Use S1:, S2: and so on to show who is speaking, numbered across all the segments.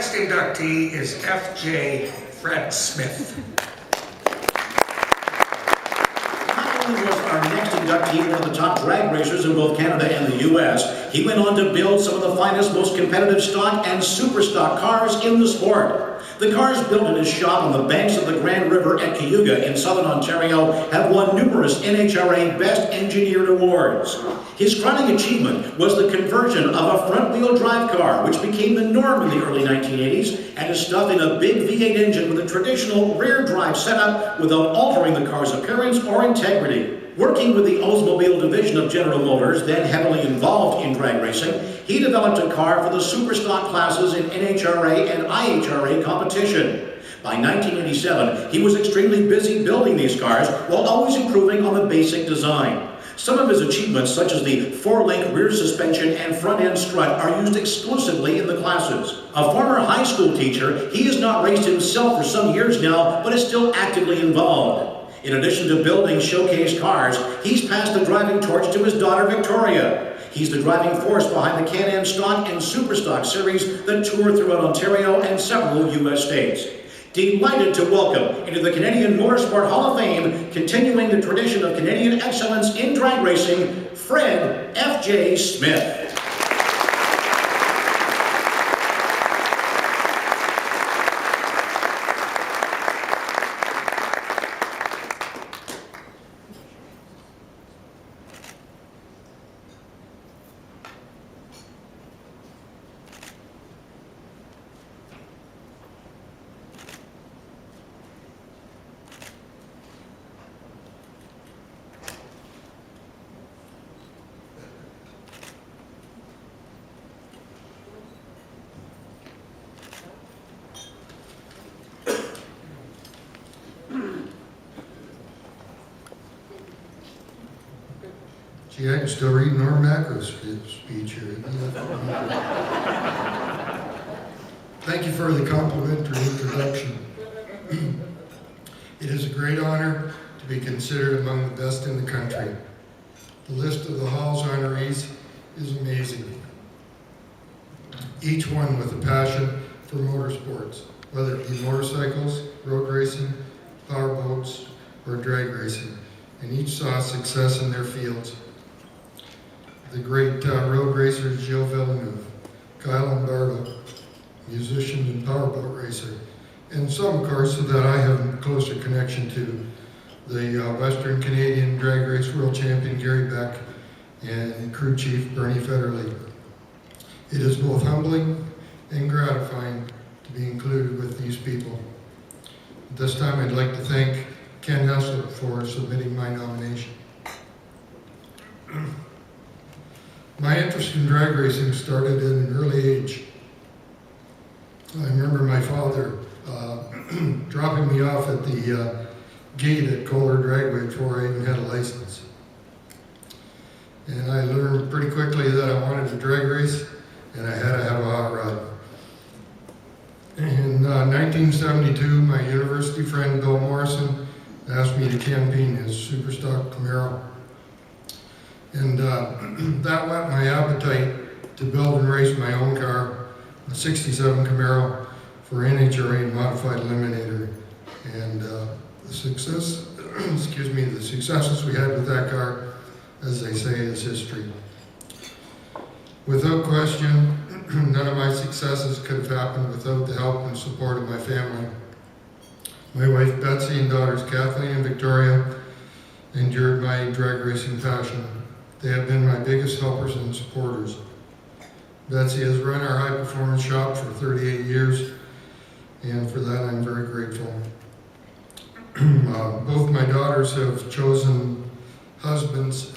S1: next inductee is F.J. Fred Smith.
S2: Not only was our next inductee one of the top drag racers in both Canada and the U.S., he went on to build some of the finest, most competitive stock and super stock cars in the sport. The cars built in his shop on the banks of the Grand River at Cayuga in southern Ontario have won numerous NHRA Best Engineered Awards. His crowning achievement was the conversion of a front-wheel drive car, which became the norm in the early 1980s, and is stuffed in a big V8 engine with a traditional rear drive setup without altering the car's appearance or integrity. Working with the Oldsmobile division of General Motors, then heavily involved in drag racing, he developed a car for the superstock classes in NHRA and IHRA competition. By 1987, he was extremely busy building these cars while always improving on the basic design. Some of his achievements, such as the 4-link rear suspension and front-end strut, are used exclusively in the classes. A former high school teacher, he has not raced himself for some years now, but is still actively involved. In addition to building showcase cars, he's passed the driving torch to his daughter Victoria. He's the driving force behind the Can-Am Stock and Superstock series that tour throughout Ontario and several U.S. states. Delighted to welcome into the Canadian Motorsport Hall of Fame, continuing the tradition of Canadian excellence in drag racing, Fred F.J. Smith.
S3: Gee, I can still read Norm Macro's speech here. Thank you for the complimentary introduction. It is a great honor to be considered among the best in the country. The list of the Hall's honorees is amazing. Each one with a passion for motorsports, whether it be motorcycles, road racing, powerboats, or drag racing, and each saw success in their fields. The great road racers Gilles Villeneuve, Kyle Lombardo, musician and powerboat racer, and some, of course, that I have a closer connection to, the Western Canadian Drag Race World Champion Gary Beck and crew chief Bernie Federley. It is both humbling and gratifying to be included with these people. At this time, I'd like to thank Ken Hessel for submitting my nomination. My interest in drag racing started at an early age. I remember my father dropping me off at the gate at Kohler Dragway before I even had a license. And I learned pretty quickly that I wanted to drag race and I had to have a hot rod. In 1972, my university friend Bill Morrison asked me to campaign his Superstock Camaro. And that whet my appetite to build and race my own car, a 67 Camaro for NHRA and Modified Eliminator. And the success, the successes we had with that car, as they say, is history. Without question, none of my successes could have happened without the help and support of my family. My wife Betsy and daughters Kathleen and Victoria endured my drag racing passion. They have been my biggest helpers and supporters. Betsy has run our high performance shop for 38 years, and for that I'm very grateful. Both my daughters have chosen husbands,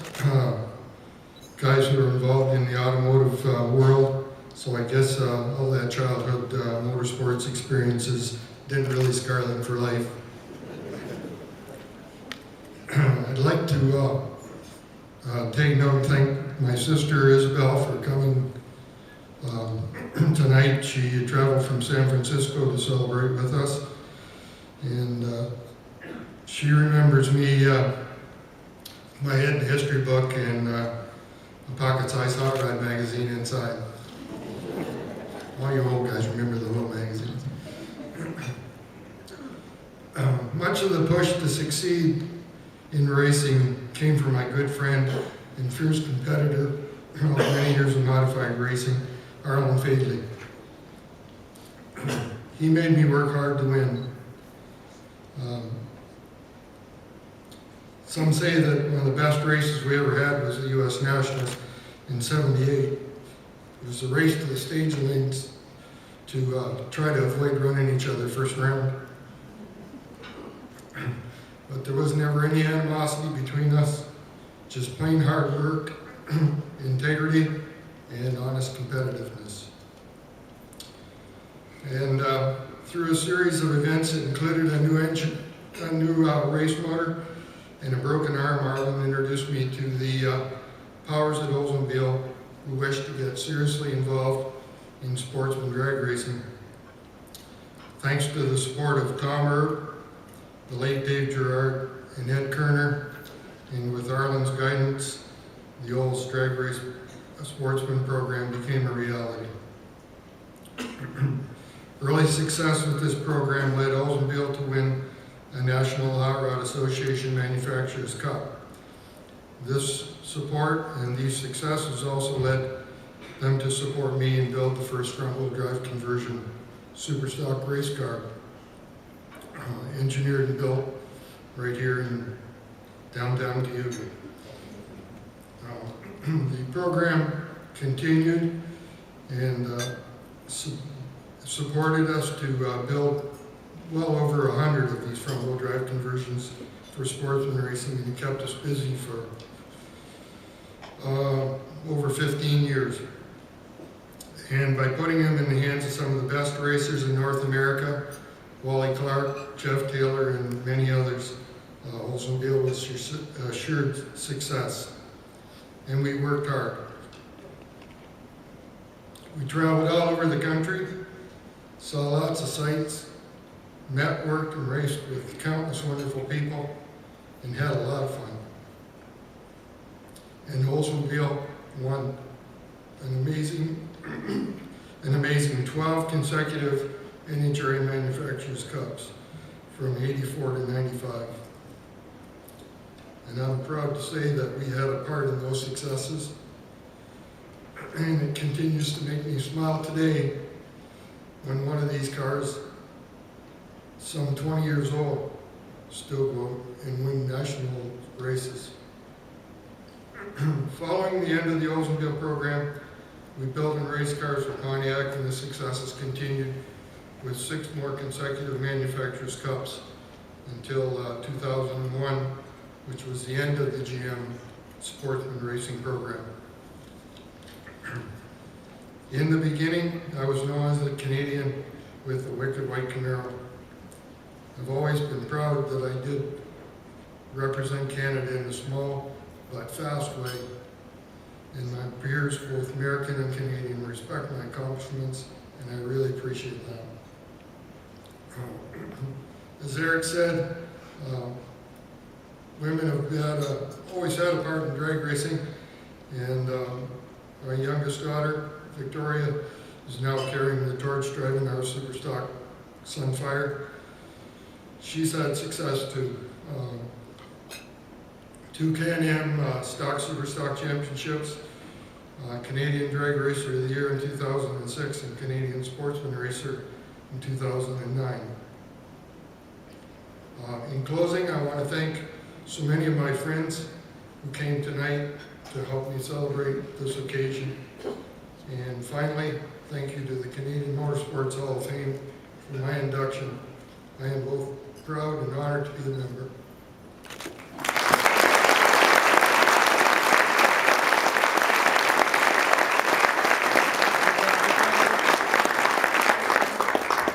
S3: guys who are involved in the automotive world, so I guess all that childhood motorsports experiences didn't really scar them for life. I'd like to take note and thank my sister Isabel for coming tonight. She traveled from San Francisco to celebrate with us, and she remembers me, my hidden history book and a pocket-sized hot rod magazine inside. All you old guys remember the little magazines. Much of the push to succeed in racing came from my good friend and fierce competitor of many years of modified racing, Arlen Fadley. He made me work hard to win. Some say that one of the best races we ever had was the U.S. Nationals in '78. It was a race to the stage lanes to try to avoid running each other first round. But there was never any animosity between us, just plain hard work, integrity, and honest competitiveness. And through a series of events that included a new engine, a new race motor, and a broken arm, Arlen introduced me to the powers at Oldsmobile who wished to get seriously involved in sportsman drag racing. Thanks to the support of Tom Erb, the late Dave Gerard, and Ed Kerner, and with Arlen's guidance, the Olds Drag Race Sportsman program became a reality. Early success with this program led Oldsmobile to win a National Hot Rod Association Manufacturers Cup. This support and these successes also led them to support me and build the first front-wheel drive conversion superstock race car, engineered and built right here in downtown Cayuga. The program continued and supported us to build well over 100 of these front-wheel drive conversions for sportsman racing, and it kept us busy for over 15 years. And by putting them in the hands of some of the best racers in North America, Wally Clark, Jeff Taylor, and many others, Oldsmobile was assured success. And we worked hard. We traveled all over the country, saw lots of sights, met, worked, and raced with countless wonderful people, and had a lot of fun. And Oldsmobile won an amazing 12 consecutive NHRA Manufacturers Cups from '84 to '95. And I'm proud to say that we had a part in those successes. And it continues to make me smile today when one of these cars, some 20 years old, still go and win national races. Following the end of the Oldsmobile program, we built and raced cars for Pontiac, and the successes continued with 6 more consecutive Manufacturers Cups until 2001, which was the end of the GM Sportsman Racing program. In the beginning, I was known as the Canadian with the Wicked White Camaro. I've always been proud that I did represent Canada in a small but fast way, and my peers, both American and Canadian, respect my accomplishments, and I really appreciate that. As Eric said, women have always had a part in drag racing, and my youngest daughter, Victoria, is now carrying the torch, driving our Superstock Sunfire. She's had success too. 2 Can-Am Stock Superstock Championships, Canadian Drag Racer of the Year in 2006, and Canadian Sportsman Racer in 2009. In closing, I want to thank so many of my friends who came tonight to help me celebrate this occasion. And finally, thank you to the Canadian Motorsports Hall of Fame for my induction. I am both proud and honored to be a member.